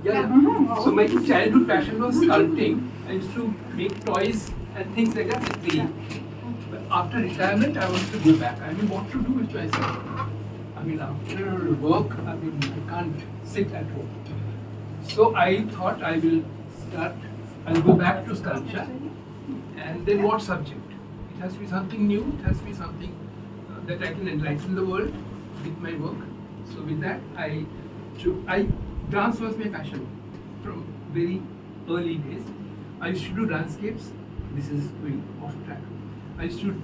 Yeah. So my childhood passion was sculpting. I used to make toys and things like that with clay. But after retirement, I wanted to go back. I mean, what to do with myself? I mean, after work, I mean, I can't sit at home. So I thought I'll go back to sculpture. And then what subject? It has to be something new. It has to be something that I can enlighten the world with my work. So with that, dance was my passion from very early days. I used to do landscapes. This is going off track. I used to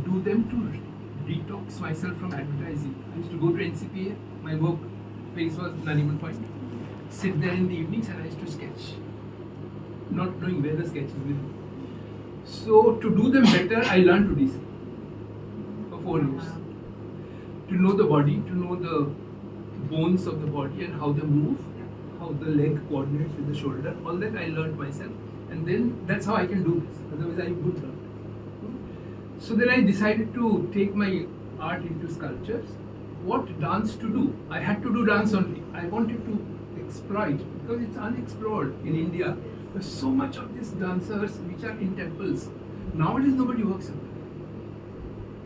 do them to detox myself from advertising. I used to go to NCPA. My work place was Nariman Point. Sit there in the evenings and I used to sketch, not knowing where the sketches will be. So to do them better, I learned to DC for 4 years. To know the body, to know the bones of the body and how they move, how the leg coordinates with the shoulder, all that I learned myself. And then that's how I can do this. Otherwise I would learn. So then I decided to take my art into sculptures. What dance to do? I had to do dance only. I wanted to exploit because it's unexplored in India. There's so much of these dancers which are in temples. Nowadays nobody works on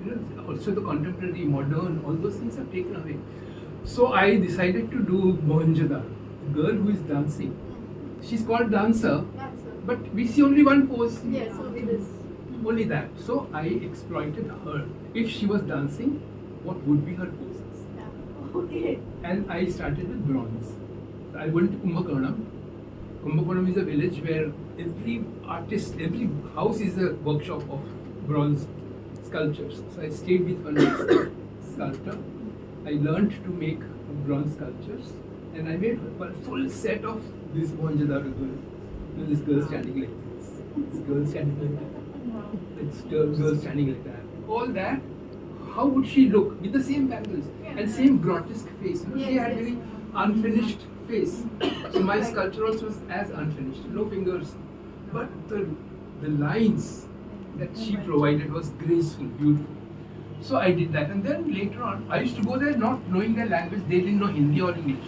them. Also the contemporary, modern, all those things are taken away. So I decided to do Mohenjo-daro, the girl who is dancing. She's called dancer, but we see only one pose. Yes, only this. Only that. So I exploited her. If she was dancing, what would be her poses? Okay. And I started with bronze. I went to Kumbakonam. Kumbakonam is a village where every artist, every house is a workshop of bronze sculptures. So I stayed with one sculptor. I learned to make bronze sculptures and I made a full set of this Mohenjo-daro girl. This girl standing like this girl standing like that. It's girl standing like that. All that, how would she look with the same bangles and same grotesque face? She had very unfinished face. So my sculpture also was as unfinished, no fingers. But the lines that she provided was graceful, beautiful. So I did that, and then later on, I used to go there not knowing their language. They didn't know Hindi or English.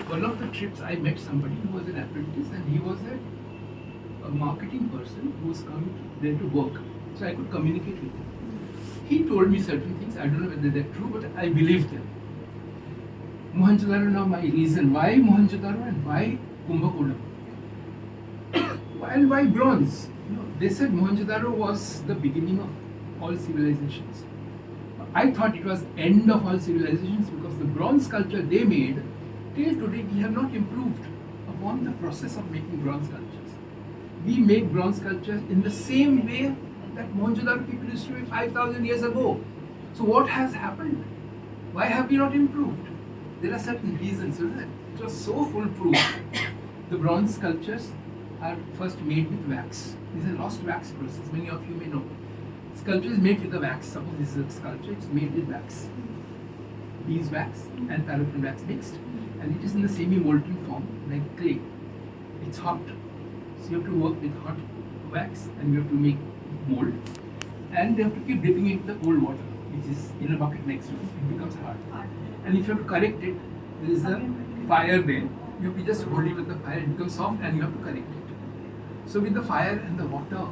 One of the trips, I met somebody who was an apprentice, and he was a marketing person who was coming there to work. So I could communicate with him. He told me certain things. I don't know whether they're true, but I believed them. Mohenjo-daro, now my reason why Mohenjo-daro and why Kumbakonam. Why bronze? They said Mohenjo-daro was the beginning of all civilizations. I thought it was end of all civilizations because the bronze sculpture they made, till today we have not improved upon the process of making bronze sculptures. We make bronze sculptures in the same way that Mohenjo-daro people used to make 5,000 years ago. So what has happened? Why have we not improved? There are certain reasons. It was so foolproof. The bronze sculptures are first made with wax. This is a lost wax process. Many of you may know. Sculpture is made with the wax. Suppose this is a sculpture, it's made with wax. Beeswax and paraffin wax mixed, and it is in the semi-molten form like clay. It's hot. So you have to work with hot wax and you have to make mold. And you have to keep dipping into the cold water, which is in a bucket next to it. It becomes hard. And if you have to correct it, there is a fire there. You have to just hold it with the fire, it becomes soft and you have to correct it. So with the fire and the water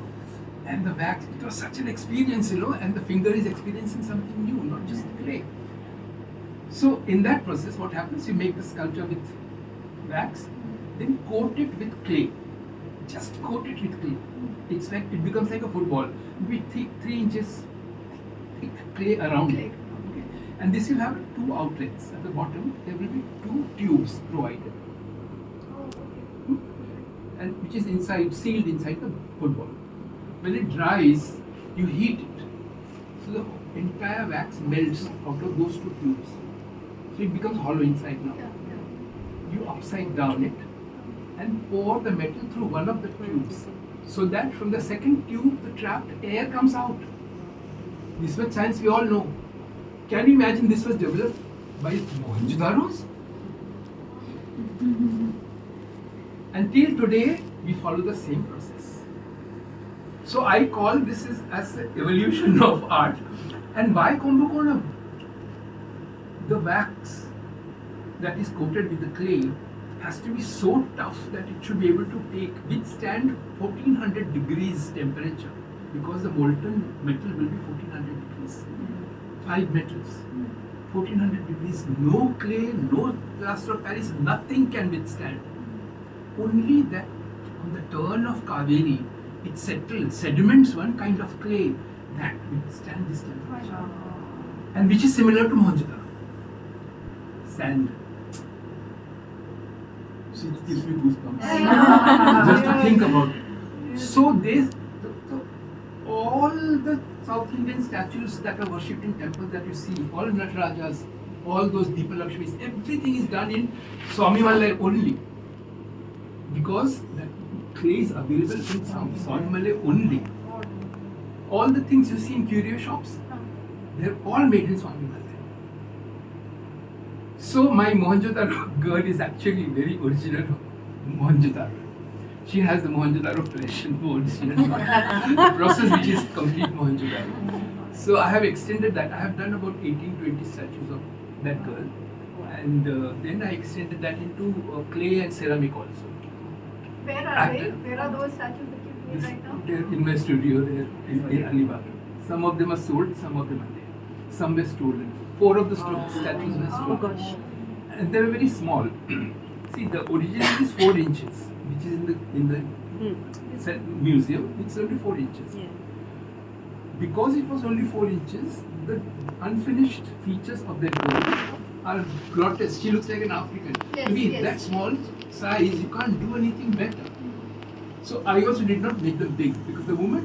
and the wax, it was such an experience, and the finger is experiencing something new, not just clay. So in that process, what happens, you make the sculpture with wax, then coat it with clay. Just coat it with clay. It's like, it becomes like a football. With 3 inches thick clay around it. Okay. And this will have 2 outlets. At the bottom, there will be 2 tubes provided. And which is sealed inside the football. When it dries, you heat it. So the entire wax melts out of those 2 tubes. So it becomes hollow inside now. You upside down it and pour the metal through one of the tubes. So that from the second tube, the trapped air comes out. This much science we all know. Can you imagine this was developed by Mohenjo-daros? Until today, we follow the same process. So I call this as the evolution of art. And why Kumbakonam? The wax that is coated with the clay has to be so tough that it should be able to withstand 1400 degrees temperature, because the molten metal will be 1400 degrees. 5 metals. 1400 degrees, no clay, no plaster of Paris, nothing can withstand. Only that on the turn of Kaveri, it settles, sediments one kind of clay that withstand this temperature. And which is similar to Mohenjo-daro. Sand. So it gives me goosebumps. Just to think about it. So all the South Indian statues that are worshipped in temples that you see, all Natarajas, all those Deepalakshmis, everything is done in Swamimalai only. Because that clay is available in Swamimalai only. All the things you see in curio shops, they're all made in Swamimalai. So my Mohenjo-daro girl is actually very original Mohenjo-daro. She has the Mohenjo-daro flesh and bones. She has not the process which is complete Mohenjo-daro. So I have extended that. I have done about 18-20 statues of that girl. And then I extended that into clay and ceramic also. Where are they? Where are those statues that you made right now? They're in my studio there in Alibag. Some of them are sold, some of them are there. Some were stolen. 4 of the statues were stolen. Oh gosh. And they were very small. See, the original is 4 inches, which is in the museum. It's only 4 inches. Yeah. Because it was only 4 inches, the unfinished features of that girl are grotesque. She looks like an African. Yes, I mean, yes. that small size, you can't do anything better. So I also did not make them big, because the moment